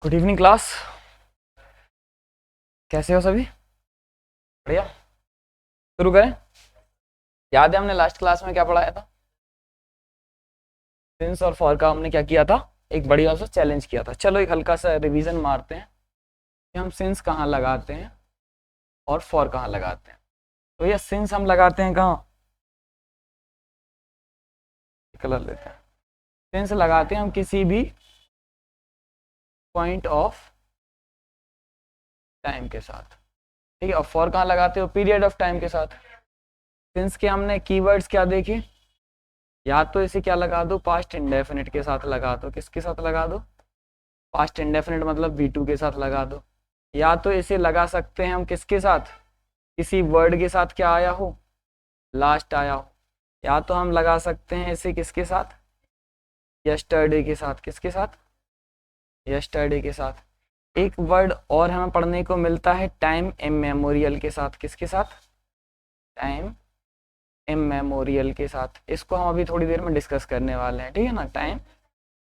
Good evening class. कैसे हो सभी? बढ़िया। शुरू करें। याद है हमने लास्ट क्लास में क्या पढ़ाया था? सिंस और फॉर का हमने क्या किया था? एक बढ़िया सा चैलेंज किया था। चलो एक हल्का सा रिवीजन मारते हैं कि हम सिंस कहाँ लगाते हैं और फॉर कहाँ लगाते हैं। तो ये सिंस हम लगाते हैं कहाँ? कलर लेते हैं। सिंस लगाते हैं हम किसी भी पॉइंट ऑफ टाइम के साथ, ठीक है। और फॉर कहाँ लगाते हो? पीरियड ऑफ टाइम के साथ। सिंस के हमने कीवर्ड्स क्या देखे? या तो इसे क्या लगा दो, पास्ट इंडेफिनिट के साथ लगा दो। किसके साथ लगा दो? पास्ट इंडेफिनिट मतलब V2 के साथ लगा दो। या तो इसे लगा सकते हैं हम किसके साथ? किसी वर्ड के साथ क्या आया हो, लास्ट आया हो। या तो हम लगा सकते हैं इसे किसके साथ? यस्टरडे के साथ। किसके साथ? यस्टरडे के साथ। एक वर्ड और हमें पढ़ने को मिलता है टाइम इमेमोरियल के साथ। किसके साथ? टाइम इमेमोरियल के साथ। इसको हम अभी थोड़ी देर में डिस्कस करने वाले हैं, ठीक है ना, टाइम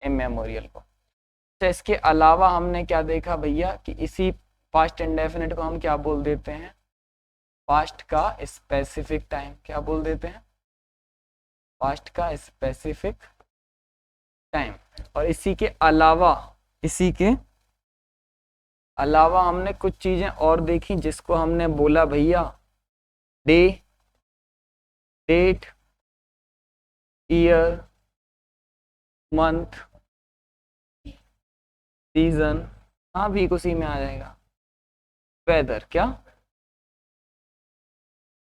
इमेमोरियल को। तो इसके अलावा हमने क्या देखा भैया कि इसी पास्ट इंडेफिनिट को हम क्या बोल देते हैं? पास्ट का स्पेसिफिक टाइम। क्या बोल देते हैं? पास्ट का स्पेसिफिक टाइम। और इसी के अलावा हमने कुछ चीजें और देखी जिसको हमने बोला भैया day, date, year, month, season. हाँ भी उसी में आ जाएगा। वेदर। क्या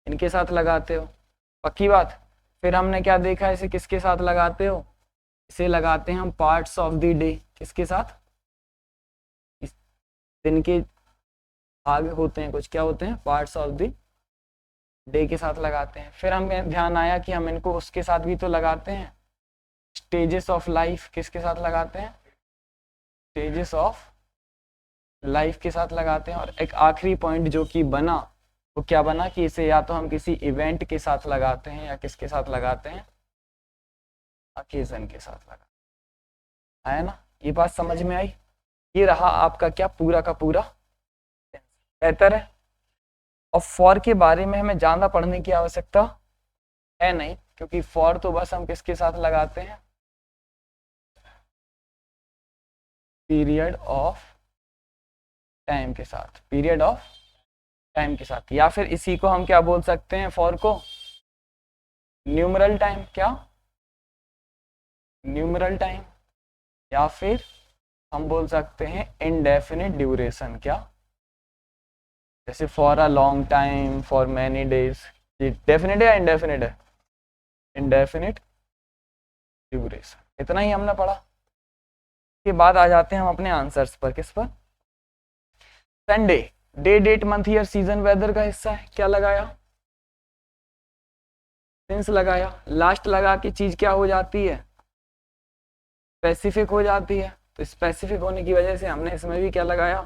इनके साथ लगाते हो? पक्की बात। फिर हमने क्या देखा, इसे किसके साथ लगाते हो? इसे लगाते हैं हम पार्ट्स ऑफ द डे। किसके साथ? इस दिन के भाग होते हैं कुछ, क्या होते हैं? पार्ट्स ऑफ द डे के साथ लगाते हैं। फिर हमें ध्यान आया कि हम इनको उसके साथ भी तो लगाते हैं, स्टेजेस ऑफ लाइफ। किसके साथ लगाते हैं? स्टेजेस ऑफ लाइफ के साथ लगाते हैं। और एक आखिरी पॉइंट जो कि बना, वो क्या बना कि इसे या तो हम किसी इवेंट के साथ लगाते हैं या किसके साथ लगाते हैं? ओकेजन के साथ लगाते हैं। है ना? ये बात समझ में आई? ये रहा आपका क्या, पूरा का पूरा। बेहतर है। और फॉर के बारे में हमें ज़्यादा पढ़ने की आवश्यकता है नहीं, क्योंकि फॉर तो बस हम किसके साथ लगाते हैं? पीरियड ऑफ टाइम के साथ। पीरियड ऑफ टाइम के साथ। या फिर इसी को हम क्या बोल सकते हैं? फॉर को न्यूमरल टाइम। क्या? Numeral time. या फिर हम बोल सकते हैं इनडेफिनिट ड्यूरेशन। क्या? जैसे for a long time, for many days. ये डेफिनेट है या इनडेफिनिट है? Indefinite duration. इतना ही हमने पढ़ा। के बाद आ जाते हैं हम अपने आंसर्स पर। किस पर? Sunday. Day, date, month, year, season, weather का हिस्सा है। क्या लगाया? सिंस लगाया। लास्ट लगा के चीज क्या हो जाती है? स्पेसिफिक हो जाती है। तो स्पेसिफिक होने की वजह से हमने इसमें भी क्या लगाया?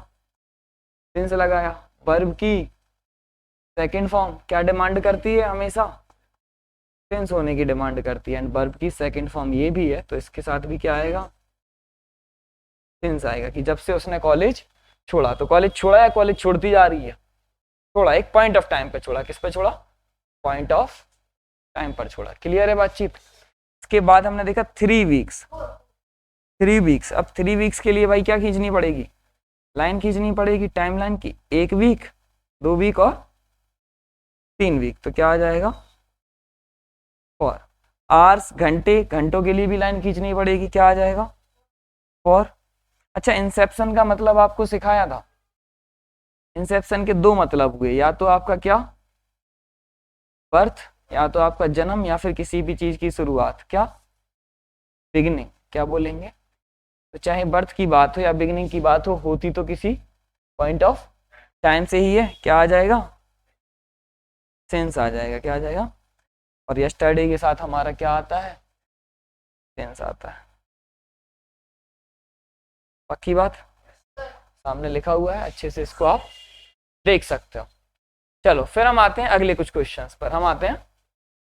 सिंस लगाया। वर्ब की सेकंड फॉर्म क्या डिमांड करती है? हमेशा सिंस होने की डिमांड करती है। एंड वर्ब की सेकंड फॉर्म ये भी है, तो इसके साथ भी क्या आएगा? सिंस आएगा। कि जब से उसने कॉलेज छोड़ा। तो कॉलेज छोड़ा या कॉलेज छोड़ती जा रही है? छोड़ा। एक पॉइंट ऑफ टाइम पे छोड़ा। किस पे छोड़ा? पॉइंट ऑफ टाइम पर छोड़ा। क्लियर है बातचीत? इसके बाद हमने देखा 3 वीक्स। 3 वीक्स। अब 3 वीक्स के लिए भाई क्या खींचनी पड़ेगी? लाइन खींचनी पड़ेगी टाइम लाइन की। 1 वीक, 2 वीक और 3 वीक। तो क्या आ जाएगा? फॉर। आवर्स, घंटे, घंटों के लिए भी लाइन खींचनी पड़ेगी। क्या आ जाएगा? फॉर। अच्छा, इंसेप्शन का मतलब आपको सिखाया था। इंसेप्शन के दो मतलब हुए, या तो आपका क्या, बर्थ, या तो आपका जन्म, या फिर किसी भी चीज की शुरुआत। क्या? बिगिनिंग। क्या बोलेंगे? तो चाहे बर्थ की बात हो या बिगिनिंग की बात हो, होती तो किसी पॉइंट ऑफ टाइम से ही है। क्या आ जाएगा? सेंस आ जाएगा। क्या आ जाएगा? और यस्टरडे के साथ हमारा क्या आता है? सेंस आता है। पक्की बात? सामने लिखा हुआ है, अच्छे से इसको आप देख सकते हो। चलो फिर हम आते हैं अगले कुछ क्वेश्चंस पर। हम आते हैं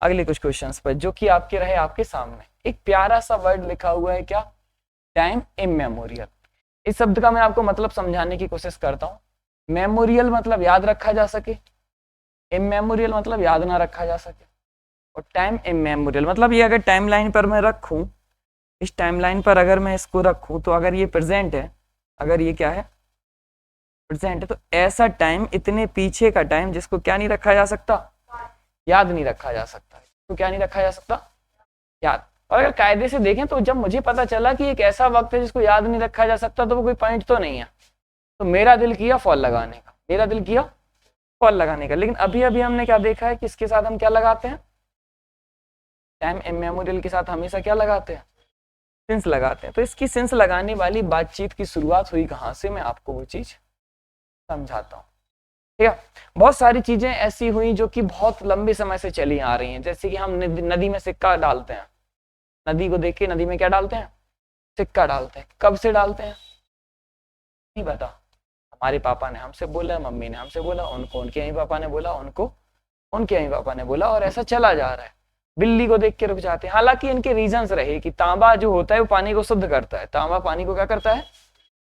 अगले कुछ क्वेश्चंस पर जो कि आपके रहे आपके सामने। एक प्यारा सा वर्ड लिखा हुआ है, क्या? Time immemorial. इस शब्द का मैं आपको मतलब समझाने की कोशिश करता हूँ। मेमोरियल मतलब याद रखा जा सके, इमेमोरियल मतलब याद ना रखा जा सके, और टाइम इमेमोरियल मतलब ये अगर टाइमलाइन पर मैं रखूं, इस टाइमलाइन पर अगर मैं इसको रखूं तो अगर ये प्रेजेंट है, अगर ये क्या है प्रेजेंट है, तो ऐसा टाइम, इतने पीछे का टाइम जिसको क्या नहीं रखा जा सकता, याद नहीं रखा जा सकता, तो क्या नहीं रखा जा सकता, याद। और अगर कायदे से देखें तो जब मुझे पता चला कि एक ऐसा वक्त है जिसको याद नहीं रखा जा सकता, तो वो कोई पॉइंट तो नहीं है, तो मेरा दिल किया फॉल लगाने का, मेरा दिल किया फॉल लगाने का। लेकिन अभी अभी हमने क्या देखा है कि इसके साथ हम क्या लगाते हैं, टाइम इमेमोरियल के साथ हमेशा क्या लगाते हैं, सिंस लगाते हैं। तो इसकी सिंस लगाने वाली बातचीत की शुरुआत हुई कहाँ से, मैं आपको वो चीज समझाता हूँ। ठीक है, बहुत सारी चीजें ऐसी हुई जो कि बहुत लंबे समय से चली आ रही हैं। जैसे कि हम नदी में सिक्का डालते हैं, नदी को देख के नदी में क्या डालते हैं, सिक्का डालते हैं। कब से डालते हैं नहीं पता, हमारे पापा ने हमसे बोला, मम्मी ने हमसे बोला, उनको उनके यही पापा ने बोला, उनको उनके यही पापा ने बोला, और ऐसा चला जा रहा है। बिल्ली को देख के रुक जाते हैं। हालांकि इनके रीजंस रहे कि तांबा जो होता है वो पानी को शुद्ध करता है, तांबा पानी को क्या करता है,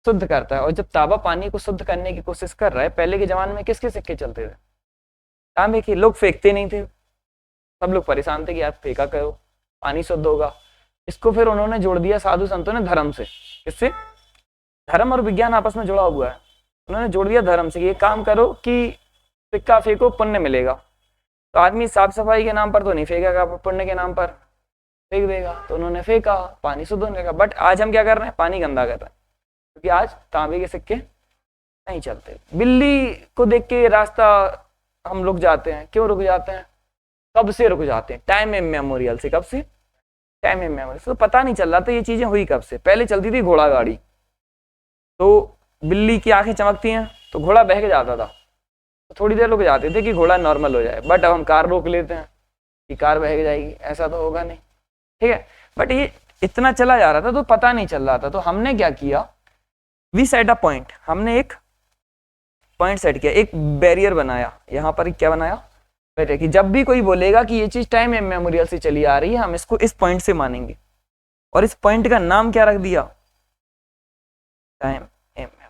शुद्ध करता है। और जब तांबा पानी को शुद्ध करने की कोशिश कर रहा है, पहले के जमाने में किसके सिक्के चलते थे, तांबे के। लोग फेंकते नहीं थे, सब लोग परेशान थे कि यार फेंका करो, पानी शुद्ध होगा। इसको फिर उन्होंने जोड़ दिया साधु संतों ने धर्म से। किससे, धर्म और विज्ञान आपस में जुड़ा हुआ है, उन्होंने जोड़ दिया धर्म से। ये काम करो कि सिक्का फेंको, पुण्य मिलेगा। तो आदमी साफ सफाई के नाम पर तो नहीं फेंकेगा, पुण्य के नाम पर फेंक देगा। तो उन्होंने फेंका, पानी शुद्ध होने लगा। बट आज हम क्या कर रहे हैं, पानी गंदा कर रहे हैं, क्योंकि आज तांबे के सिक्के नहीं चलते। बिल्ली को देख के रास्ता हम रुक जाते हैं, क्यों रुक जाते हैं, कब से रुक जाते हैं, टाइम इमेमोरियल से। कब से, टाइम इमेमोरियल से। तो पता नहीं चल रहा था ये चीजें हुई कब से। पहले चलती थी घोड़ा गाड़ी, तो बिल्ली की आंखें चमकती हैं तो घोड़ा बहक जाता था, तो थोड़ी देर रुक जाते थे कि घोड़ा नॉर्मल हो जाए। बट अब हम कार रोक लेते हैं कि कार बहक जाएगी, ऐसा तो होगा नहीं। ठीक है, बट ये इतना चला जा रहा था तो पता नहीं चल रहा था। तो हमने क्या किया, वी सेट अ पॉइंट, हमने एक पॉइंट सेट किया, एक बैरियर बनाया। यहाँ पर क्या बनाया, बैरियर, कि जब भी कोई बोलेगा कि ये चीज टाइम इमेमोरियल से चली आ रही है, हम इसको इस पॉइंट से मानेंगे। और इस पॉइंट का नाम क्या रख दिया, टाइम इमेमोरियल।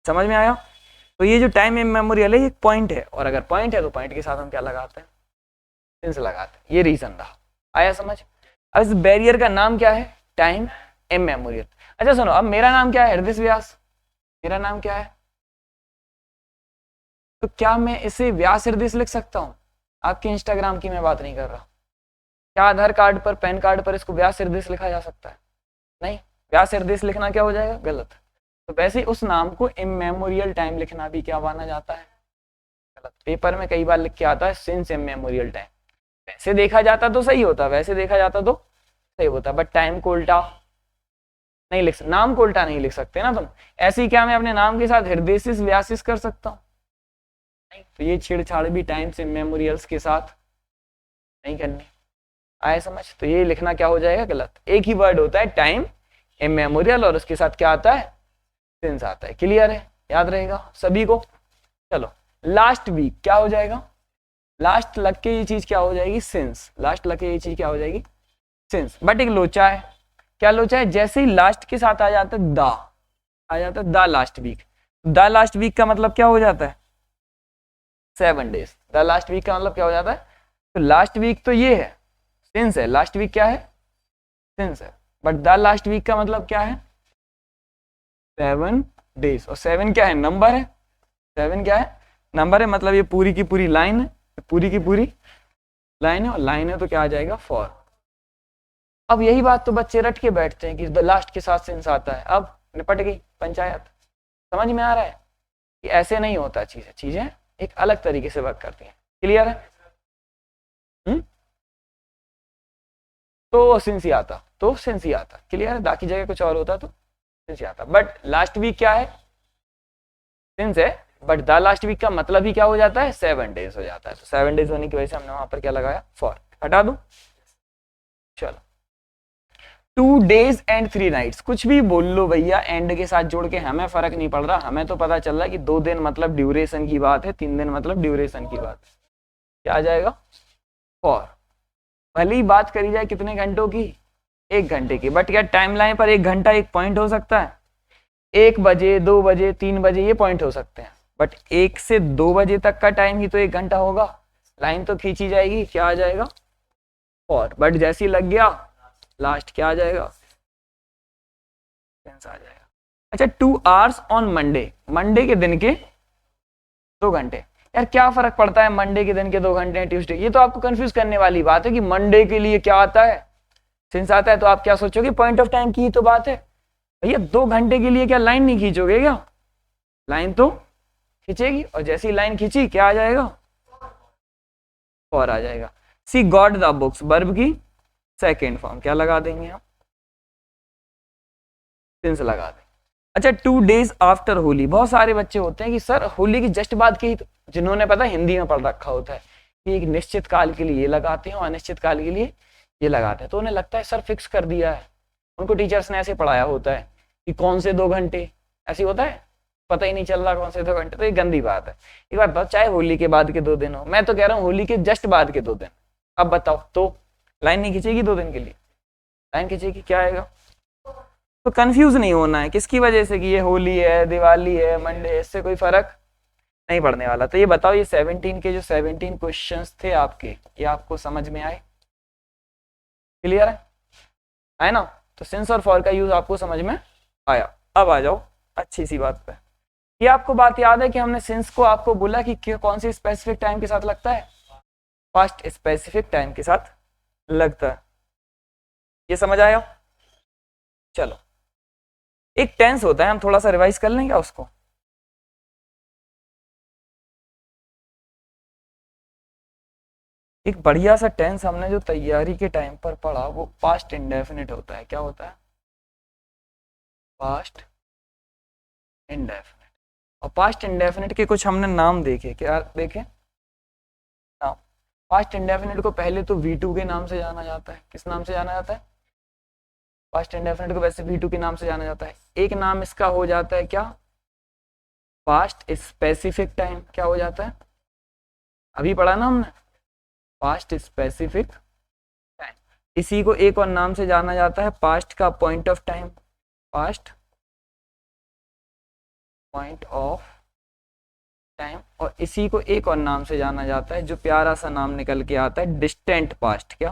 समझ में आया। तो ये जो टाइम इमेमोरियल है ये एक पॉइंट है, और अगर पॉइंट है तो पॉइंट के साथ हम क्या लगाते हैं, सिंस लगाते हैं। ये रीजन रहा, आया समझ। अब इस बैरियर का नाम क्या है, टाइम इमेमोरियल। अच्छा सुनो, अब मेरा नाम क्या है, हृदय व्यास, मेरा नाम क्या है, तो क्या मैं इसे व्यास हृदय लिख सकता हूं। आपके इंस्टाग्राम की मैं बात नहीं कर रहा। क्या आधार कार्ड पर, पैन कार्ड पर इसको व्यास हृदय लिखा जा सकता है, नहीं। व्यास हृदय लिखना क्या हो जाएगा, गलत। तो वैसे ही उस नाम को इमेमोरियल टाइम लिखना भी क्या माना जाता है, गलत। पेपर में कई बार लिख के आता है सिंस इमेमोरियल टाइम। वैसे देखा जाता तो सही होता, वैसे देखा जाता तो सही होता, बट टाइम को उल्टा नहीं लिख, नाम को उल्टा नहीं लिख सकते ना तुम। ऐसे ही क्या मैं अपने नाम के साथ हृदयसिस व्यासिस कर सकता हूँ, नहीं। तो ये छेड़छाड़ भी टाइम्स इमेमोरियल्स के साथ नहीं करनी, आए समझ। तो ये लिखना क्या हो जाएगा, गलत। एक ही वर्ड होता है टाइम इमेमोरियल, और उसके साथ क्या आता है, सिंस आता है। क्लियर है, याद रहेगा सभी को। चलो, लास्ट वीक क्या हो जाएगा, लास्ट लग के ये चीज क्या हो जाएगी, सिंस। लास्ट लग के ये चीज क्या हो जाएगी, सिंस। बट एक लोचा है, क्या लोचा है, जैसे ही लास्ट के साथ आ जाता है दा, आ जाता है the last week. The last week का मतलब क्या हो जाता है, 7 डेज। द लास्ट वीक का मतलब क्या हो जाता है, तो लास्ट वीक तो ये है, सिंस है। लास्ट वीक क्या है, सिंस है। बट द लास्ट वीक का मतलब क्या है, 7 डेज। और 7 क्या है, नंबर है। 7 क्या है, नंबर है। मतलब ये पूरी की पूरी लाइन है, पूरी की पूरी लाइन है, और लाइन है तो क्या आ जाएगा, फॉर। अब यही बात तो बच्चे रट के बैठते हैं कि द लास्ट के साथ सिंस आता है। अब निपट गई पंचायत। समझ में आ रहा है कि ऐसे नहीं होता, चीजें एक अलग तरीके से वर्क करती हैं। क्लियर है, तो सिंस ही आता, तो सिंस ही आता। क्लियर है, बाकी जगह कुछ और होता तो सिंस ही आता। बट लास्ट वीक क्या है, सिंस है। बट द लास्ट वीक का मतलब ही क्या हो जाता है, 7 डेज हो जाता है। तो 7 डेज होने की वजह से हमने वहां पर क्या लगाया, फॉर। हटा दूं, चलो। 2 days and 3 nights, कुछ भी बोल लो भैया एंड के साथ जोड़ के, हमें फर्क नहीं पड़ रहा। हमें तो पता चल रहा है कि 2 दिन मतलब ड्यूरेशन की बात है, 3 दिन मतलब ड्यूरेशन की बात है। क्या आ जाएगा, फॉर। भले ही बात करी जाए कितने घंटों की, 1 घंटे की, बट क्या टाइम लाइन पर 1 घंटा एक पॉइंट हो सकता है? 1 बजे, 2 बजे, 3 बजे ये पॉइंट हो सकते हैं, बट 1 से 2 बजे तक का टाइम ही तो 1 घंटा होगा। लाइन तो खींची जाएगी, क्या आ जाएगा? और बट जैसी लग गया लास्ट क्या आ जाएगा? आ जाएगा। अच्छा 2 आवर्स ऑन मंडे, मंडे के दिन के 2 घंटे। यार क्या फर्क पड़ता है मंडे के दिन के 2 घंटे ट्यूसडे? ये तो आपको कंफ्यूज करने वाली बात है कि मंडे के लिए क्या आता है, सिंस आता है, तो आप क्या सोचोगे? पॉइंट ऑफ टाइम की ही तो बात है। भैया 2 घंटे के लिए क्या लाइन नहीं खींचोगे क्या? लाइन तो खींचेगी, और जैसी लाइन खींची क्या आ जाएगा? और आ जाएगा। सी गॉड द बुक्स, वर्ब की सेकेंड फॉर्म क्या लगा देंगे हम? सिंस लगा देंगे। अच्छा 2 डेज आफ्टर होली, बहुत सारे बच्चे होते हैं कि सर होली की जस्ट बाद के ही, जिन्होंने पता हिंदी में पढ़ रखा होता है कि एक निश्चित काल के लिए ये लगाते हैं और अनिश्चित काल के लिए ये लगाते हैं, तो उन्हें लगता है सर फिक्स कर दिया है, उनको टीचर्स ने ऐसे पढ़ाया होता है कि कौन से 2 घंटे, ऐसे होता है, पता ही नहीं चल रहा कौन से 2 घंटे। तो ये गंदी बात है। एक बात बताओ, चाहे होली के बाद के 2 दिन हो, मैं तो कह रहा हूँ होली के जस्ट बाद के 2 दिन, अब बताओ तो लाइन नहीं खींचेगी 2 दिन के लिए? लाइन खींचेगी, क्या आएगा? तो कंफ्यूज नहीं होना है किसकी वजह से कि ये होली है, दिवाली है, मंडे, इससे कोई फर्क नहीं पड़ने वाला। तो ये बताओ, ये 17 के जो 17 क्वेश्चंस थे आपके, ये आपको समझ में आए? क्लियर है ना? तो सिंस और फॉर का यूज आपको समझ में आया। अब आ जाओ अच्छी सी बात पे। ये आपको बात याद है कि हमने सिंस को आपको बोला कि कौन सी स्पेसिफिक टाइम के साथ लगता है? पास्ट स्पेसिफिक टाइम के साथ लगता है। ये समझ आया? चलो एक टेंस होता है, हम थोड़ा सा रिवाइज कर लेंगे उसको। एक बढ़िया सा टेंस हमने जो तैयारी के टाइम पर पढ़ा वो पास्ट इंडेफिनिट होता है। क्या होता है? Past indefinite. और पास्ट इंडेफिनिट के कुछ हमने नाम देखे, क्या देखे नाम? पास्ट इंडेफिनिट को पहले तो V2 के नाम से जाना जाता है। किस नाम से जाना जाता है? पास्ट इंडेफिनिट को वैसे V2 के नाम से जाना जाता है। एक नाम इसका हो जाता है क्या? Past specific time. क्या हो जाता है? अभी पढ़ा ना हमने, पास्ट स्पेसिफिक टाइम। इसी को एक और नाम से जाना जाता है पास्ट का point of time, past point of time. और इसी को एक और नाम से जाना जाता है जो प्यारा सा नाम निकल के आता है, डिस्टेंट पास्ट। क्या?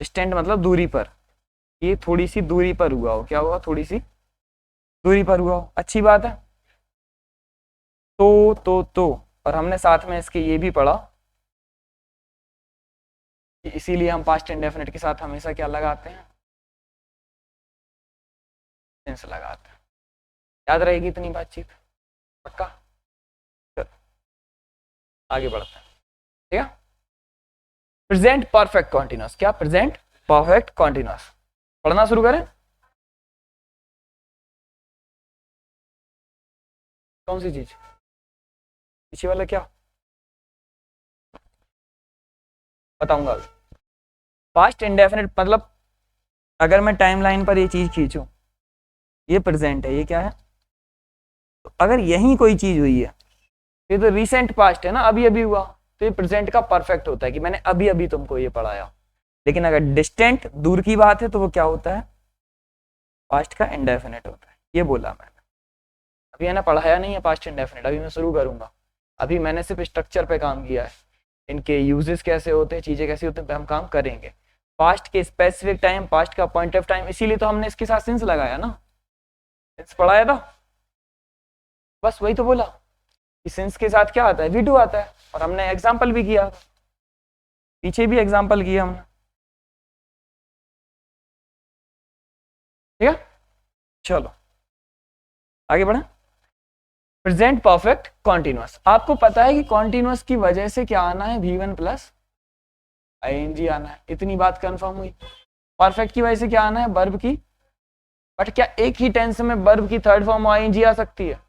डिस्टेंट मतलब दूरी पर, ये थोड़ी सी दूरी पर हुआ हो। क्या हुआ? थोड़ी सी दूरी पर हुआ हो। अच्छी बात है। तो और हमने साथ में इसके ये भी पढ़ा, इसीलिए हम पास्ट इंडेफिनिट के साथ हमेशा क्या लगाते हैं? टेंस लगाते हैं। याद रहेगी इतनी बातचीत? पक्का? आगे बढ़ते हैं। ठीक है। Present perfect continuous. क्या? Present perfect continuous. पढ़ना शुरू करें। कौन सी चीज? पीछे वाला क्या बताऊंगा अभी। पास्ट इंडेफिनिट मतलब अगर मैं टाइमलाइन पर ये चीज खींचूं, ये प्रेजेंट है, ये क्या है? तो अगर यही कोई चीज हुई है, ये तो रिसेंट पास्ट है ना, अभी अभी हुआ, तो ये प्रेजेंट का परफेक्ट होता है कि मैंने अभी अभी तुमको ये पढ़ाया। लेकिन अगर डिस्टेंट दूर की बात है तो वो क्या होता है? पास्ट का इंडेफिनिट होता है। ये बोला मैंने। अभी मैंने पढ़ाया नहीं है पास्ट इंडेफिनिट, अभी मैं शुरू करूंगा। अभी मैंने सिर्फ स्ट्रक्चर पे काम किया है, इनके यूजेस कैसे होते हैं, चीजें कैसी होती हैं, हम काम करेंगे। पास्ट के स्पेसिफिक टाइम, पास्ट का पॉइंट ऑफ टाइम, इसीलिए तो हमने इसके साथ सिंस लगाया ना, सिंस पढ़ाया था। बस वही तो बोला कि सिंस के साथ क्या आता है? V2 आता है। और हमने एग्जाम्पल भी किया, पीछे भी एग्जाम्पल किया हमने। ठीक है, चलो आगे बढ़े। Present perfect continuous. आपको पता है कि कॉन्टिन्यूअस की वजह से क्या आना है? V1 प्लस ING आना है। इतनी बात कंफर्म हुई। परफेक्ट की वजह से क्या आना है? वर्ब की। बट क्या एक ही टेंस में वर्ब की थर्ड फॉर्म ING आ सकती है?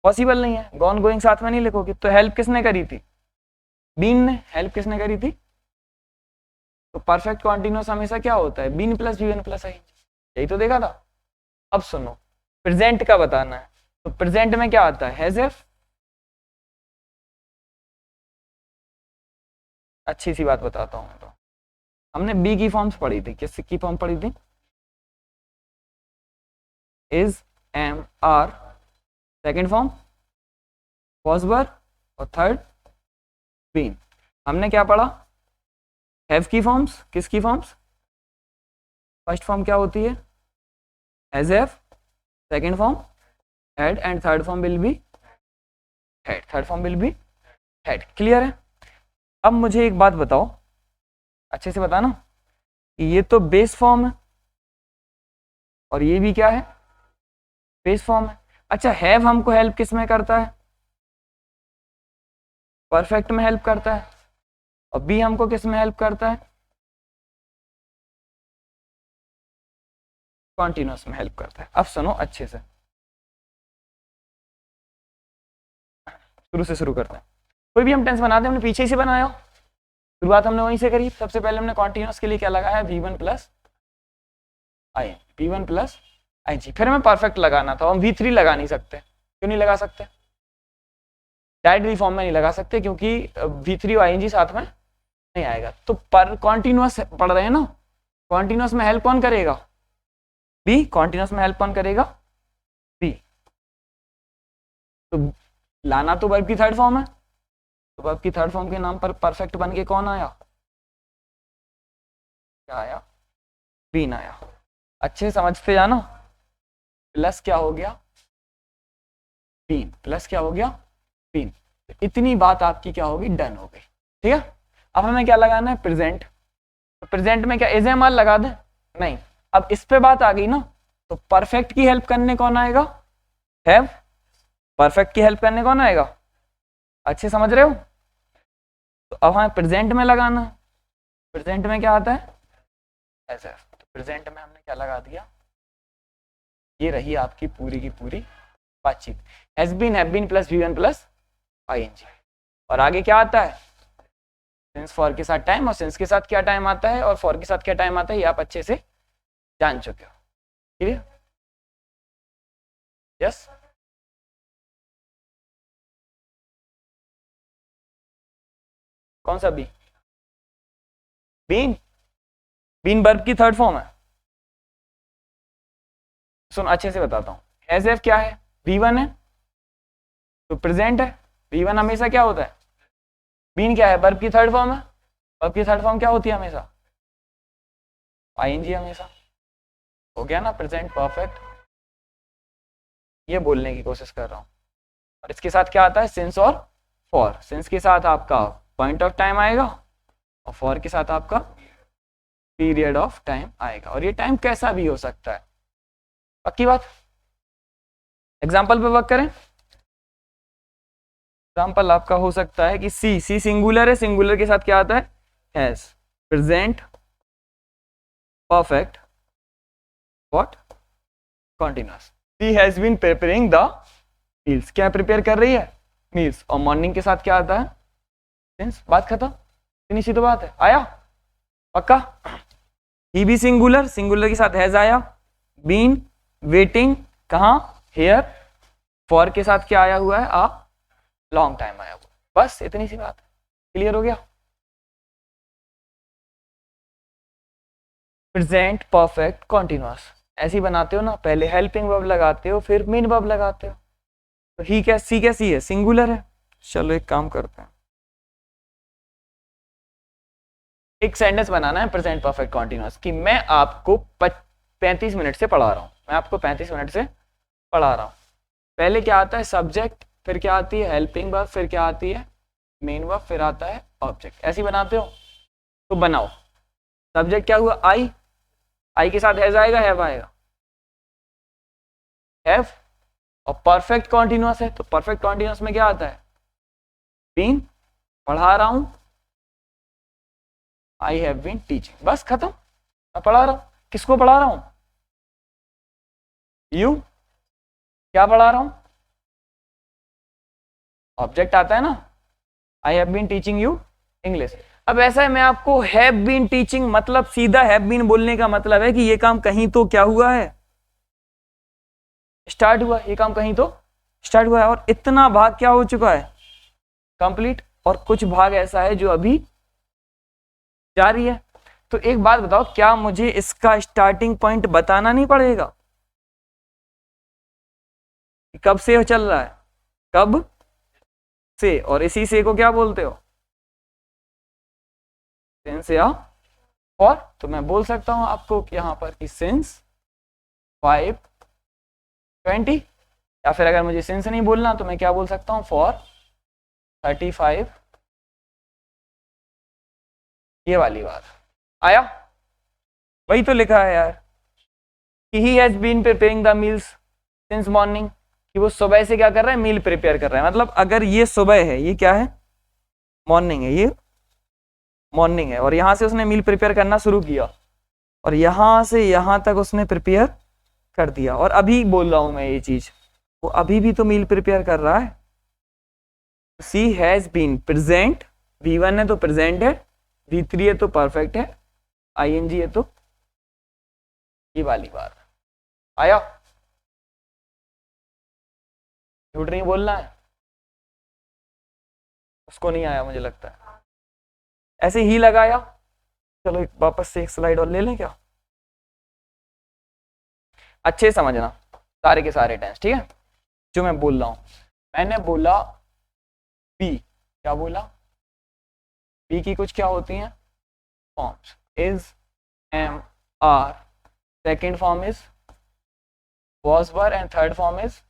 पॉसिबल नहीं है। गॉन गोइंग साथ में नहीं लिखोगे। तो हेल्प किसने करी थी? बीन ने। हेल्प किसने करी थी? तो परफेक्ट कॉन्टिन्यूअस हमेशा क्या होता है? Been plus V1 plus ING। यही तो देखा था। अब सुनो, प्रेजेंट का बताना है, तो प्रेजेंट में क्या आता है? Has F. अच्छी सी बात बताता हूं तो हमने बी की फॉर्म्स पढ़ी थी, किसकी फॉर्म पढ़ी थी? Is, am, are, second form was were, और थर्ड बीन। हमने क्या पढ़ा? हैव की फॉर्म्स, किसकी फॉर्म्स? फर्स्ट फॉर्म क्या होती है? Has have, second form had, and third form will be had, third form will be had. Clear है? अब मुझे एक बात बताओ, अच्छे से बताना, कि ये तो बेस फॉर्म है और ये भी क्या है? बेस फॉर्म है। अच्छा, हैव हमको हेल्प किस में करता है? परफेक्ट में हेल्प करता है। और बी हमको किस में हेल्प करता है? कॉन्टिन्यूअस में हेल्प करता है। अब सुनो अच्छे से, शुरू से शुरू करते हैं। कोई भी हम टेंस बनाते हैं, हमने पीछे ही से बनाया हो, शुरुआत हमने वहीं से करी। सबसे पहले हमने कॉन्टिन्यूअस के लिए क्या लगाया? V1 प्लस आई, V1 प्लस आई जी। फिर हमें परफेक्ट लगाना था, हम V3 लगा नहीं सकते। क्यों नहीं लगा सकते? डायरेक्ट फॉर्म में नहीं लगा सकते, क्योंकि V3 और ING साथ में नहीं आएगा। तो पर कॉन्टिन्यूअस पढ़ रहे हैं ना, कॉन्टिन्यूअस में हेल्प कौन करेगा? बी। कॉन्टिन्यूअस में हेल्प कौन करेगा? बी। तो लाना तो वर्ब की थर्ड फॉर्म है, तो वर्ब की थर्ड फॉर्म के नाम पर परफेक्ट बन के कौन आया? क्या आया? बीन आया। अच्छे समझते जाना। प्लस क्या हो गया? बीन। प्लस क्या हो गया? बीन। तो इतनी बात आपकी क्या होगी? डन हो गई। ठीक है, अब हमें क्या लगाना है? प्रेजेंट। तो प्रेजेंट में क्या इज एम आर लगा दें? नहीं। अब इस पे बात आ गई ना, तो परफेक्ट की हेल्प करने कौन आएगा? हैव। परफेक्ट की हेल्प करने कौन आएगा? अच्छे समझ रहे हो? तो अब हमें प्रेजेंट में लगाना है। प्रेजेंट में क्या आता है? As F. तो प्रेजेंट में हमने क्या लगा दिया? ये रही आपकी पूरी की पूरी बातचीत। Has been, have been plus V1 plus ING। और आगे क्या आता है? सिंस फॉर के साथ टाइम, और सिंस के साथ क्या टाइम आता है और फॉर के साथ क्या टाइम आता है, ये आप अच्छे से जान चुके हो। क्लियर? यस। कौन सा बी? बीन। बीन वर्ब की थर्ड फॉर्म है। सुन अच्छे से बताता हूँ। हैज हैव क्या है? V1 है, तो प्रेजेंट है। V1 हमेशा क्या होता है? बीन क्या है? वर्ब की थर्ड फॉर्म है। वर्ब की थर्ड फॉर्म क्या होती है हमेशा? ING हमेशा। हो गया ना प्रेजेंट परफेक्ट? ये बोलने की कोशिश कर रहा हूँ। और इसके साथ क्या आता है? सिंस और फॉर। सिंस के साथ आपका पॉइंट ऑफ टाइम आएगा और फॉर के साथ आपका पीरियड ऑफ टाइम आएगा। और ये टाइम कैसा भी हो सकता है। पक्की बात? एग्जाम्पल पे वर्क करें। एग्जाम्पल आपका हो सकता है कि सी सिंगुलर है, सिंगुलर के साथ क्या आता है? Has. Present perfect what? Continuous. She has been preparing the meals. क्या प्रिपेयर कर रही है? मील्स। और मॉर्निंग के साथ क्या आता है? सिंस। बात खत्म। इतनी सी तो बात है। आया? पक्का? ही भी सिंगुलर, सिंगुलर के साथ हैज आया। बीन वेटिंग, कहां? हेयर। फॉर के साथ क्या आया हुआ है? आ लॉन्ग टाइम आया हुआ। बस इतनी सी बात है। क्लियर हो गया? प्रेजेंट परफेक्ट कॉन्टिन्यूअस ऐसी बनाते हो ना, पहले हेल्पिंग वर्ब लगाते हो, फिर मेन वर्ब लगाते हो। तो ही क्या, सी कैसी है? सिंगुलर है। चलो एक काम करते हैं, एक सेंटेंस बनाना है प्रेजेंट परफेक्ट कॉन्टिन्यूअस कि मैं आपको 35 मिनट से पढ़ा रहा हूं। मैं आपको 35 मिनट से पढ़ा रहा हूं। पहले क्या आता है? सब्जेक्ट, फिर क्या आती है? हेल्पिंग वर्ब, फिर क्या आती है? मेन वर्ब, फिर आता है ऑब्जेक्ट। ऐसी बनाते हो? तो बनाओ। सब्जेक्ट क्या हुआ? आई। आई के साथ हैज आएगा, हैव आएगा, हैव। और परफेक्ट कॉन्टिन्यूअस है, तो परफेक्ट कॉन्टिन्यूअस में क्या आता है? बीन। पढ़ा रहा हूं, आई हैव बीन टीचिंग। बस खत्म। मैं पढ़ा रहा हूं। किसको पढ़ा रहा हूं? यू। क्या पढ़ा रहा हूं? ऑब्जेक्ट आता है ना, I have been teaching you English. अब ऐसा है, मैं आपको हैव बीन टीचिंग, मतलब सीधा हैव बीन बोलने का मतलब है कि ये काम कहीं तो क्या हुआ है? स्टार्ट हुआ। ये काम कहीं तो स्टार्ट हुआ है। और इतना भाग क्या हो चुका है? कंप्लीट। और कुछ भाग ऐसा है जो अभी जारी है। तो एक बात बताओ, क्या मुझे इसका स्टार्टिंग पॉइंट बताना नहीं पड़ेगा? कब से चल रहा है, कब से, और इसी से को क्या बोलते हो? सिंस या फॉर। तो मैं बोल सकता हूं आपको यहां पर कि सिंस 5:20, या फिर अगर मुझे सिंस नहीं बोलना तो मैं क्या बोल सकता हूं, फॉर 35। ये वाली बात आया, वही तो लिखा है यार कि he has been preparing the meals since morning, कि वो सुबह से क्या कर रहा है, मील प्रिपेयर कर रहा है। मतलब अगर ये सुबह है, ये क्या है, मॉर्निंग है, ये मॉर्निंग है, और यहां से उसने मील प्रिपेयर करना शुरू किया और यहां से यहां तक उसने प्रिपेयर कर दिया, और अभी बोल रहा हूं मैं ये चीज, वो अभी भी तो मील प्रिपेयर कर रहा है। सी हैज बीन प्रेजेंट, V1 है तो प्रेजेंट है, V3 है तो परफेक्ट है, ING है तो ये वाली बात आया। झूठ नहीं बोलना है, उसको नहीं आया मुझे लगता है, ऐसे ही लगाया। चलो वापस से एक स्लाइड और ले लें क्या, अच्छे समझना सारे के सारे टेंस, ठीक है जो मैं बोल रहा हूं। मैंने बोला बी, क्या बोला, बी की कुछ क्या होती हैं forms, is, am, are, second form is was were and third form is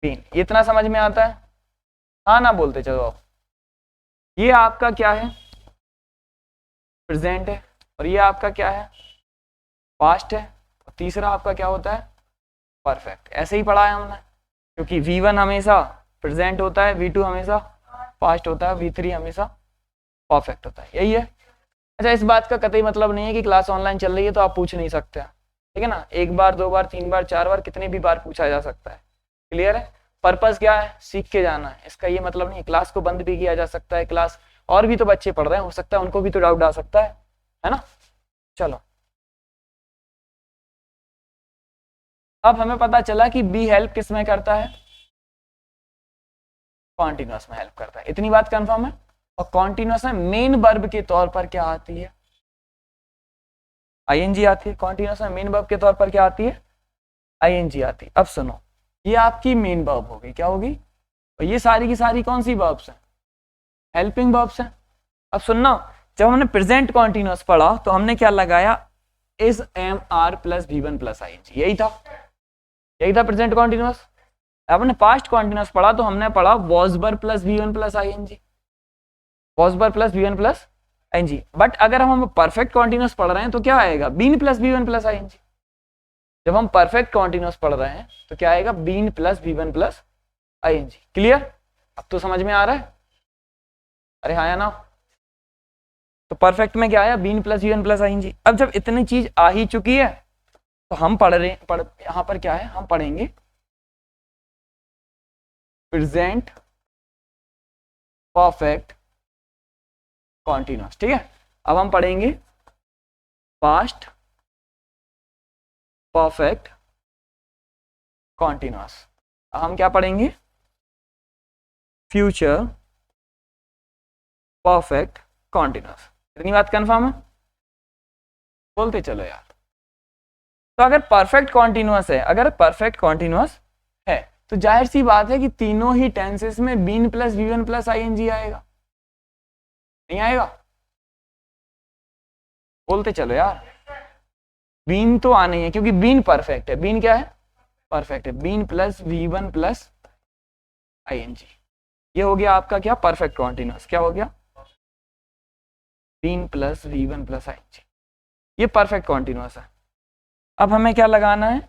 been. इतना समझ में आता है? हाँ ना बोलते चलो आप। ये आपका क्या है, प्रेजेंट है, और ये आपका क्या है, पास्ट है, और तीसरा आपका क्या होता है, परफेक्ट। ऐसे ही पढ़ा है हमने, क्योंकि V1 हमेशा प्रेजेंट होता है, V2 हमेशा पास्ट होता है, V3 हमेशा परफेक्ट होता है, यही है। अच्छा, इस बात का कतई मतलब नहीं है कि क्लास ऑनलाइन चल रही है तो आप पूछ नहीं सकते, ठीक है ना, एक बार, दो बार, तीन बार, चार बार, कितनी भी बार पूछा जा सकता है। क्लियर है? पर्पस क्या है, सीख के जाना है, इसका ये मतलब नहीं क्लास को बंद भी किया जा सकता है, क्लास और भी तो बच्चे पढ़ रहे हैं, हो सकता है उनको भी तो डाउट आ सकता है ना। चलो, अब हमें पता चला कि बी हेल्प किस में करता है, कॉन्टिन्यूअस में हेल्प करता है, इतनी बात कंफर्म है। और कॉन्टिन्यूअस में मेन वर्ब के तौर पर क्या आती है, ING आती है। कॉन्टिन्यूअस में मेन वर्ब के तौर पर क्या आती है, ING आती है। अब सुनो, ये आपकी मेन वर्ब होगी, क्या होगी, और ये सारी की सारी कौन सी वर्ब्स हैं, हेल्पिंग वर्ब्स हैं। अब सुनना, जब हमने प्रेजेंट कॉन्टिन्यूअस पढ़ा तो हमने क्या लगाया, is, am, are plus V1 plus ING, यही था प्रेजेंट कॉन्टिन्यूअस। आपने पास्ट कॉन्टिन्यूअस पढ़ा तो हमने पढ़ा was were plus V1 plus ING, was were plus V1 plus ING। But अगर हम परफेक्ट कॉन्टिन्यूअस पढ़ रहे हैं तो क्या आएगा, been plus V1 plus ING। जब हम परफेक्ट कॉन्टिन्यूअस पढ़ रहे हैं तो क्या आएगा, been plus V1 plus ING। Clear? अब तो समझ में आ रहा है, अरे हाँ या ना। तो परफेक्ट में क्या आया, been plus V1 plus ING। अब जब इतनी चीज आ ही चुकी है तो हम यहां पर क्या है, हम पढ़ेंगे प्रेजेंट परफेक्ट कॉन्टिन्यूअस, ठीक है। अब हम पढ़ेंगे पास्ट परफेक्ट कॉन्टिन्यूअस। अब हम क्या पढ़ेंगे, फ्यूचर परफेक्ट कॉन्टिन्यूअस। इतनी बात कंफर्म है, बोलते चलो यार। तो अगर परफेक्ट कॉन्टिन्यूअस है, अगर परफेक्ट कॉन्टिन्यूअस है तो जाहिर सी बात है कि तीनों ही टेंसेस में been plus V1 plus ING आएगा, नहीं आएगा, बोलते चलो यार। बीन तो आना ही है क्योंकि बीन परफेक्ट है, बीन क्या है, परफेक्ट है, been plus V1 plus ING। ये हो गया आपका क्या, परफेक्ट कॉन्टिन्यूअस। क्या हो गया, been plus V1 plus ING, ये परफेक्ट कॉन्टिन्यूअस है। अब हमें क्या लगाना है,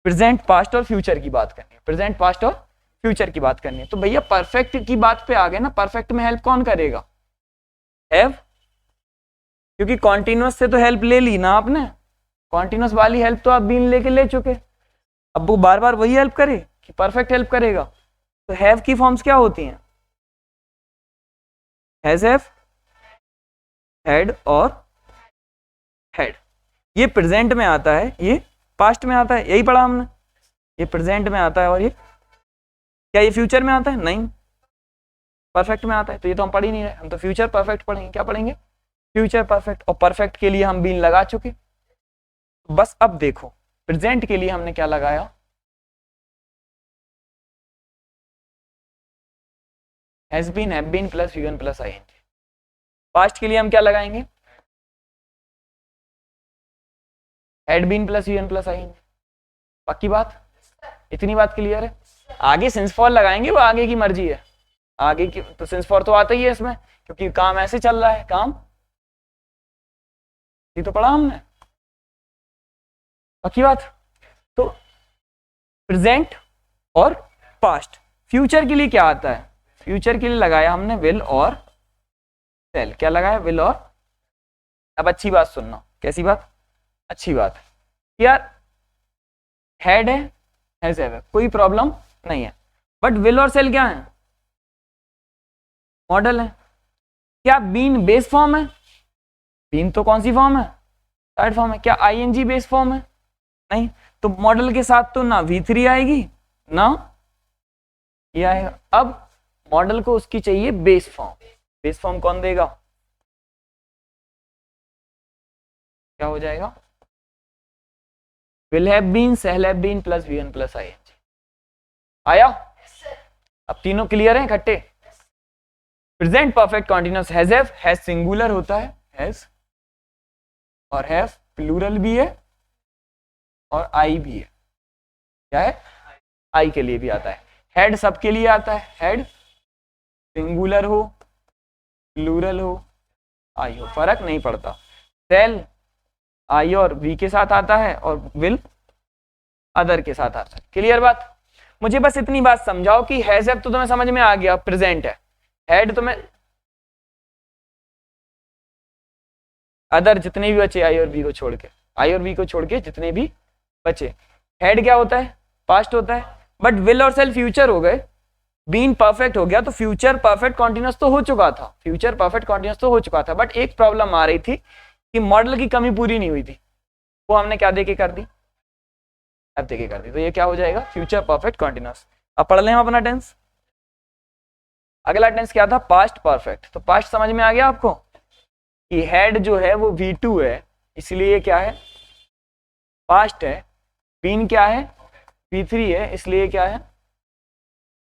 प्रेजेंट, पास्ट और फ्यूचर की बात करनी है, प्रेजेंट, पास्ट और फ्यूचर की बात करनी है। तो भैया परफेक्ट की बात पे आ गए ना, परफेक्ट में हेल्प कौन करेगा, हैव, क्योंकि कॉन्टिन्यूअस से तो हेल्प ले ली ना आपने, कॉन्टिन्यूअस वाली हेल्प तो आप बीन लेके ले चुके, अब वो बार बार वही हेल्प करे कि परफेक्ट हेल्प करेगा। तो हैव की फॉर्म्स क्या होती हैं, हैज, हैव, हैड और हैड। ये प्रेजेंट में आता है, ये पास्ट में आता है, यही पढ़ा हमने, ये प्रेजेंट में आता है, और ये क्या, ये फ्यूचर में आता है, नहीं परफेक्ट में आता है। तो ये तो हम पढ़ ही नहीं रहे, हम तो फ्यूचर परफेक्ट पढ़ेंगे। क्या पढ़ेंगे, फ्यूचर परफेक्ट, और परफेक्ट के लिए हम बीन लगा चुके। बस अब देखो प्रेजेंट के लिए हमने क्या लगाया, has been, have been plus V one plus I N G. Past के लिए हम क्या लगाएंगे, had been plus V one plus I N G. पक्की बात, इतनी बात क्लियर है। आगे सिंस फॉर लगाएंगे, वो आगे की मर्जी है, आगे की तो सिंस फॉर तो आता ही है इसमें, क्योंकि काम ऐसे चल रहा है, काम ये तो पढ़ा हमने। पक्की बात। तो प्रेजेंट और पास्ट। फ्यूचर के लिए क्या आता है, फ्यूचर के लिए लगाया हमने विल और सेल। क्या लगाया, विल और। अब अच्छी बात सुनना, कैसी बात, अच्छी बात यार, हैड है, हैज है, कोई प्रॉब्लम नहीं है, बट विल और सेल क्या है, मॉडल है। क्या बीन बेस फॉर्म है, बीन तो कौन सी फॉर्म है, थर्ड फॉर्म है। क्या आईएनजी बेस फॉर्म है, नहीं, तो मॉडल के साथ तो ना V3 आएगी ना ये आएगा। अब मॉडल को उसकी चाहिए बेस फॉर्म, बेस फॉर्म कौन देगा, क्या हो जाएगा, will have been, shall have been plus V1 plus I N G. आया, अब तीनों क्लियर हैं इकट्ठे। Present perfect continuous has have, has singular होता है हैज, और हैव प्लूरल भी है और आई भी है। क्या है, आई के लिए भी आता है। हेड सबके लिए आता है, हेड सिंगुलर हो प्लूरल हो आई हो फर्क नहीं पड़ता। सेल आई और वी के साथ आता है और विल अदर के साथ आता है। क्लियर बात। मुझे बस इतनी बात समझाओ कि हैज हैव तो तुम्हें समझ में आ गया, प्रेजेंट है। हेड तुम्हें अदर जितने भी बचे आई और बी को छोड़ के, आई और बी को छोड़ के जितने भी बचे। हेड क्या होता है, पास्ट होता है, बट विल और सेल फ्यूचर हो गए। बीन परफेक्ट हो गया तो फ्यूचर परफेक्ट कॉन्टिन्यूअस तो हो चुका था, फ्यूचर परफेक्ट कॉन्टिन्यूअस तो हो चुका था, बट एक प्रॉब्लम आ रही थी कि मॉडल की कमी पूरी नहीं हुई थी, वो हमने क्या देके कर दी, अब देके कर दी। तो ये क्या हो जाएगा, फ्यूचर परफेक्ट कॉन्टिन्यूअस। अब पढ़ लें हम अपना टेंस। अगला टेंस क्या था, पास्ट परफेक्ट। तो पास्ट समझ में आ गया आपको कि हेड जो है वो V2 है, इसलिए क्या है, पास्ट है। बीन क्या है, V3 है, इसलिए क्या है,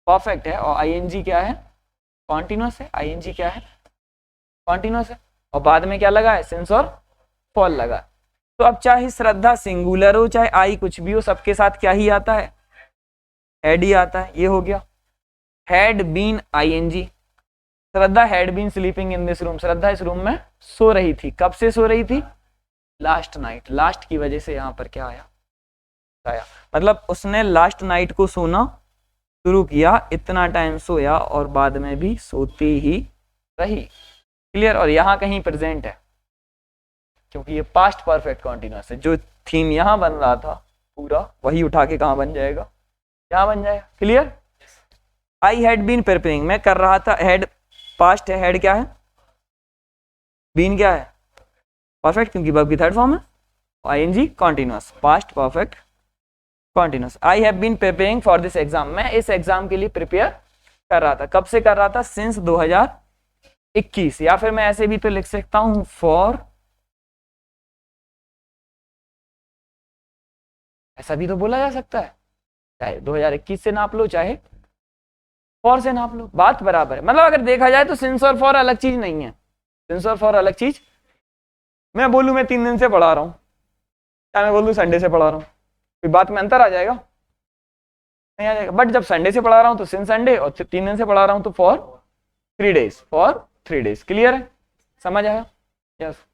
परफेक्ट है। और आईएनजी क्या है, कॉन्टिन्यूअस है। आईएनजी क्या है, कॉन्टिन्यूअस है। और बाद में क्या लगा है, सिंस और फॉल लगा। तो अब चाहे श्रद्धा सिंगुलर हो चाहे आई कुछ भी हो, सबके साथ क्या ही आता है, हेड ही आता है। ये हो गया had been ING. Shraddha had been sleeping in this room, Shraddha इस रूम में सो रही थी। कब से सो रही थी, लास्ट नाइट। लास्ट की वजह से यहाँ पर क्या आया, मतलब उसने लास्ट नाइट को सोना शुरू किया, इतना टाइम सोया और बाद में भी सोती ही रही। क्लियर। और यहाँ कहीं प्रेजेंट है क्योंकि ये पास्ट परफेक्ट कॉन्टिन्यूअस है। जो थीम यहाँ बन रहा था पूरा वही उठा के कहाँ बन जाएगा, यहाँ बन जाएगा। Clear. I had been preparing, मैं कर रहा था। हेड पास्ट है, हेड क्या है, बीन क्या है, परफेक्ट क्योंकि वर्ब की थर्ड फॉर्म है। I N G continuous, past perfect continuous. I have been preparing for this exam, मैं इस एग्जाम के लिए प्रिपेयर कर रहा था। कब से कर रहा था, सिंस 2021। या फिर मैं ऐसे भी तो लिख सकता हूं फॉर, ऐसा भी तो बोला जा सकता है, चाहे 2021 से नाप लो चाहे फॉर से नाप लो, बात बराबर है। मतलब अगर देखा जाए तो सिंस और फॉर अलग चीज नहीं है, सिंस और फॉर अलग चीज। मैं बोलूं मैं 3 दिन से पढ़ा रहा हूं, क्या मैं बोलूं संडे से पढ़ा रहा हूं, कोई बात में अंतर आ जाएगा, नहीं आ जाएगा। बट जब संडे से पढ़ा रहा हूं तो सिंस संडे, और 3 दिन से पढ़ा रहा हूं तो for 3 days, for 3 days. Clear है, समझ आया। यस।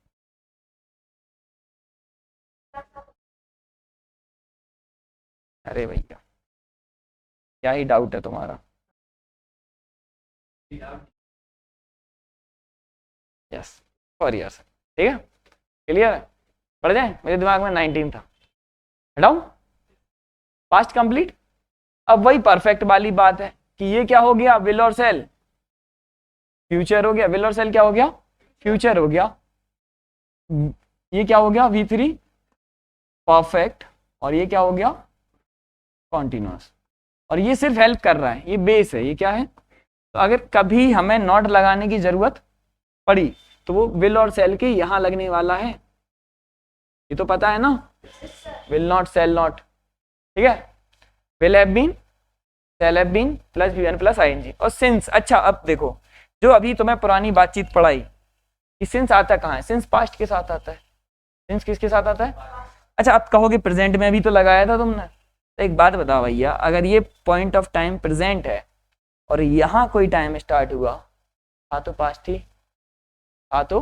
अरे भैया क्या ही डाउट है तुम्हारा। यस फॉर ईयर्स, ठीक है, क्लियर है। पढ़ जाए, मेरे दिमाग में 19 था, हटाऊं, पास्ट कंप्लीट। अब वही परफेक्ट वाली बात है कि ये क्या हो गया, विल और सेल फ्यूचर हो गया, विल और सेल क्या हो गया, फ्यूचर हो गया। ये क्या हो गया, V3 परफेक्ट, और ये क्या हो गया, कॉन्टिन्यूअस। और ये सिर्फ हेल्प कर रहा है, ये बेस है, ये क्या है। तो अगर कभी हमें नॉट लगाने की जरूरत पड़ी तो वो विल और सेल के यहाँ लगने वाला है, ये तो पता है ना, विल नॉट सेल नॉट, ठीक है, will have been shall have been plus वी1 प्लस आईएनजी और सिंस। अच्छा अब देखो, जो अभी तुम्हें पुरानी बातचीत पढ़ाई कि सिंस आता कहाँ है, सिंस पास्ट के साथ आता है, सिंस किसके साथ आता है। अच्छा अब कहोगे प्रेजेंट में भी तो लगाया था तुमने, तो एक बात बताओ भैया, अगर ये पॉइंट ऑफ टाइम प्रेजेंट है और यहाँ कोई टाइम स्टार्ट हुआ, हाँ तो पास्ट ही, हाँ तो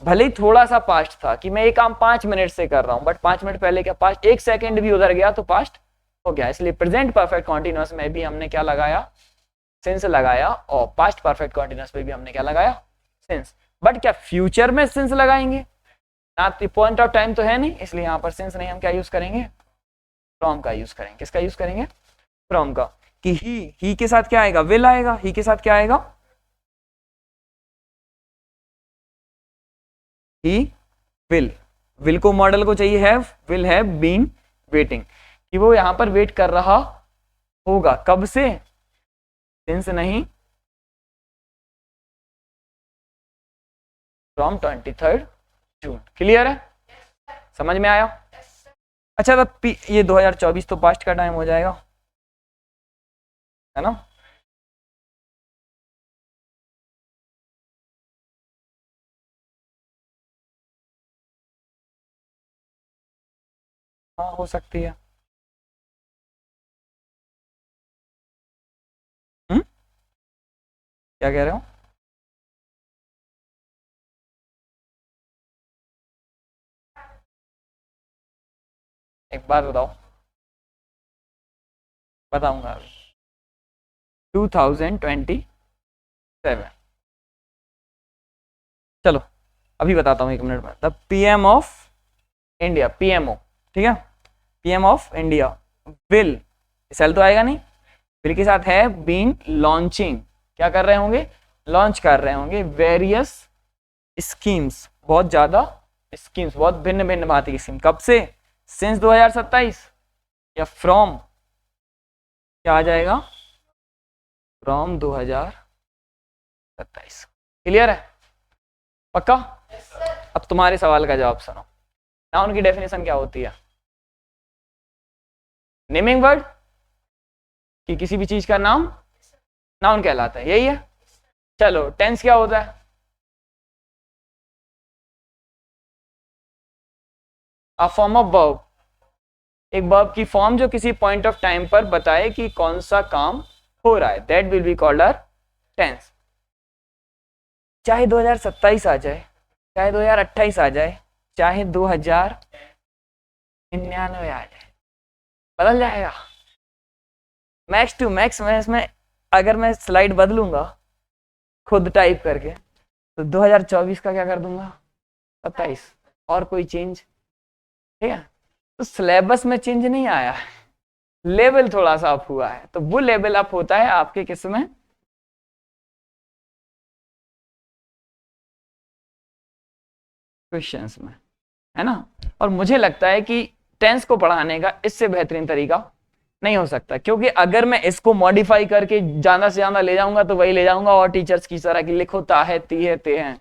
भले ही थोड़ा सा पास्ट था कि मैं ये काम 5 मिनट से कर रहा हूँ, बट 5 मिनट पहले क्या पास्ट, 1 सेकंड भी उधर गया तो पास्ट हो गया। इसलिए प्रेजेंट परफेक्ट कॉन्टिन्यूअस में भी हमने क्या लगाया, सिंस लगाया, और पास्ट परफेक्ट कॉन्टिन्यूअस में भी हमने क्या लगाया, सिंस। बट क्या फ्यूचर में सिंस लगाएंगे ना, पॉइंट ऑफ टाइम तो है नहीं, इसलिए यहाँ पर सिंस नहीं, हम क्या यूज करेंगे, फ्रॉम का यूज करेंगे। किसका यूज करेंगे, फ्रॉम का। कि ही के साथ क्या आएगा, विल आएगा, ही के साथ क्या आएगा, ही विल, विल को मॉडल को चाहिए have, will have been waiting, कि वो यहां पर वेट कर रहा होगा, कब से, सिंस नहीं, फ्रॉम 23 जून। क्लियर है, समझ में आया। अच्छा तब ये 2024 तो पास्ट का टाइम हो जाएगा, है ना। हाँ हो सकती है। क्या कह रहे हो, एक बात बताओ, बताऊंगा अभी। 2027, चलो अभी बताता हूँ 1 मिनट में। The PM of India, PMO, ठीक है, PM of India will, shall तो आएगा नहीं, विल के साथ है बीन लॉन्चिंग, क्या कर रहे होंगे, लॉन्च कर रहे होंगे वेरियस स्कीम्स, बहुत ज्यादा स्कीम्स, बहुत भिन्न भिन्न भांति की स्कीम, कब से, सिंस 2027, या फ्रॉम, क्या आ जाएगा, फ्रॉम 2027। क्लियर है, पक्का। अब तुम्हारे सवाल का जवाब सुनो। नाउन की डेफिनेशन क्या होती है, नेमिंग वर्ड, कि किसी भी चीज का नाम नाउन कहलाता है, यही है। चलो टेंस क्या होता है, अ फॉर्म ऑफ वर्ब, एक वर्ब की फॉर्म जो किसी पॉइंट ऑफ टाइम पर बताए कि कौन सा काम हो रहा है, that will be called uh tense. चाहे 2027 आ जाए, चाहे 2028 आ जाए, चाहे 2099 आ जाए, बदल जाएगा। मैक्स टू मैक्स में इसमें अगर मैं स्लाइड बदलूंगा खुद टाइप करके तो 2024 का क्या कर दूंगा, 27, और कोई चेंज, ठीक है। तो सिलेबस में चेंज नहीं आया है, लेवल थोड़ा सा अप हुआ है, तो वो लेवल अप होता है आपके किस में, क्वेश्चंस में, है ना। और मुझे लगता है कि टेंस को पढ़ाने का इससे बेहतरीन तरीका नहीं हो सकता, क्योंकि अगर मैं इसको मॉडिफाई करके ज्यादा से ज्यादा ले जाऊंगा तो वही ले जाऊंगा, और टीचर्स की तरह की लिखो ताहे ती है ते हैं,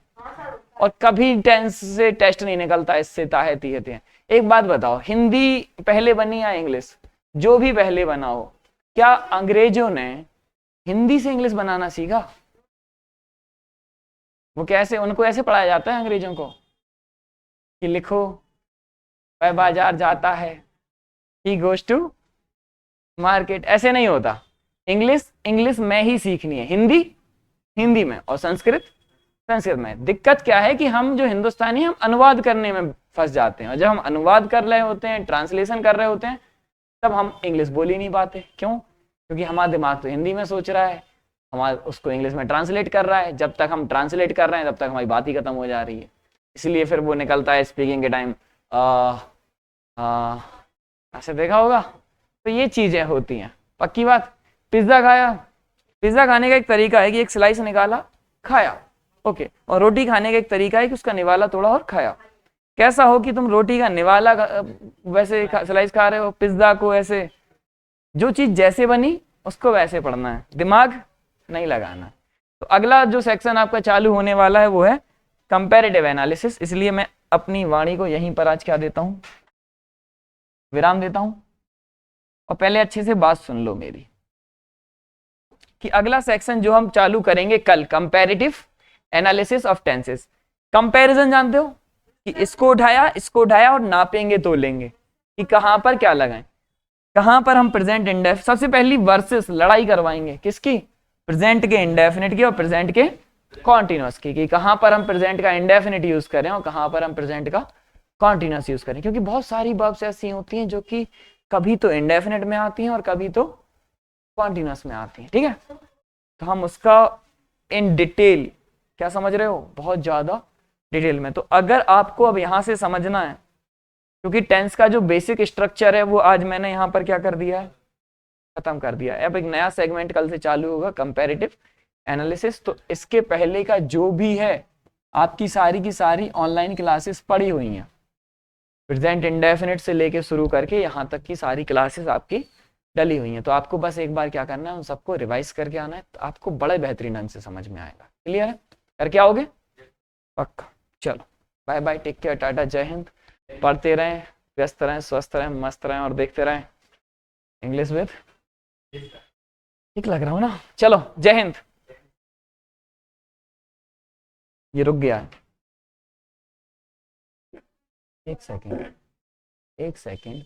और कभी टेंस से टेस्ट नहीं निकलता इससे ताहे ती है ते हैं। एक बात बताओ, हिंदी पहले बनी या इंग्लिश, जो भी पहले बना हो, क्या अंग्रेजों ने हिंदी से इंग्लिश बनाना सीखा, वो कैसे, उनको ऐसे पढ़ाया जाता है अंग्रेजों को कि लिखो वह बाजार जाता है, ही गोज टू मार्केट, ऐसे नहीं होता। इंग्लिश इंग्लिश में ही सीखनी है, हिंदी हिंदी में, और संस्कृत संस्कृत में। दिक्कत क्या है कि हम जो हिंदुस्तानी हम अनुवाद करने में फंस जाते हैं, और जब हम अनुवाद कर रहे होते हैं, ट्रांसलेशन कर रहे होते हैं, तब हम इंग्लिश बोल ही नहीं पाते। क्यों, क्योंकि हमारा दिमाग तो हिंदी में सोच रहा है, हमारा उसको इंग्लिश में ट्रांसलेट कर रहा है, जब तक हम ट्रांसलेट कर रहे हैं तब तक हमारी बात ही खत्म हो जा रही है। इसलिए फिर वो निकलता है स्पीकिंग के टाइम ऐसे, देखा होगा। तो ये चीजें होती हैं, पक्की बात। पिज्जा खाया, पिज्जा खाने का एक तरीका है कि एक स्लाइस निकाला खाया, ओके, और रोटी खाने का एक तरीका है कि उसका निवाला तोड़ा और खाया। कैसा हो कि तुम रोटी का निवाला वैसे स्लाइस खा रहे हो, पिज्जा को ऐसे, जो चीज जैसे बनी उसको वैसे पढ़ना है, दिमाग नहीं लगाना। तो अगला जो सेक्शन आपका चालू होने वाला है वो है कंपैरेटिव एनालिसिस, इसलिए मैं अपनी वाणी को यहीं पर आज क्या देता हूं, विराम देता हूं। और पहले अच्छे से बात सुन लो मेरी, कि अगला सेक्शन जो हम चालू करेंगे कल, comparative analysis of tenses. Comparison जानते हो कि इसको उठाया और नापेंगे तोलेंगे कि कहां पर क्या लगाएं, कहां पर हम प्रेजेंट इंडेफ, सबसे पहली वर्सेस लड़ाई करवाएंगे किसकी, प्रेजेंट के इंडेफिनिट की और प्रेजेंट के कॉन्टिन्यूअस की, कि कहां पर हम प्रेजेंट का इंडेफिनिट यूज करें और कहां पर हम प्रेजेंट का कॉन्टिन्यूअस यूज करें। क्योंकि बहुत सारी वर्ब्स ऐसी होती हैं जो कि कभी तो इंडेफिनिट में आती हैं और कभी तो कॉन्टिन्यूअस में आती हैं, ठीक है। तो हम उसका इन डिटेल, क्या समझ रहे हो, बहुत ज्यादा डिटेल में। तो अगर आपको अब यहां से समझना है, क्योंकि टेंस का जो बेसिक स्ट्रक्चर है वो आज मैंने यहां पर क्या कर दिया है, खत्म कर दिया है। अब एक नया सेगमेंट कल से चालू होगा, कंपैरेटिव एनालिसिस। तो इसके पहले का जो भी है, आपकी सारी की सारी ऑनलाइन क्लासेस पड़ी हुई हैं, प्रेजेंट इंडेफिनिट से लेके शुरू करके यहाँ तक की सारी क्लासेस आपकी डली हुई हैं। तो आपको बस एक बार क्या करना है, उन सबको रिवाइज करके आना है, तो आपको बड़े बेहतरीन ढंग से समझ में आएगा। क्लियर है, करके आओगे पक्का। चलो बाय बाय, टेक केयर, टाटा, जय हिंद। पढ़ते रहें, व्यस्त रहें, स्वस्थ रहें, मस्त रहें और देखते रहें इंग्लिश विद, ठीक लग रहा हूँ ना। चलो जय हिंद। ये रुक गया है, एक सेकेंड, एक सेकेंड।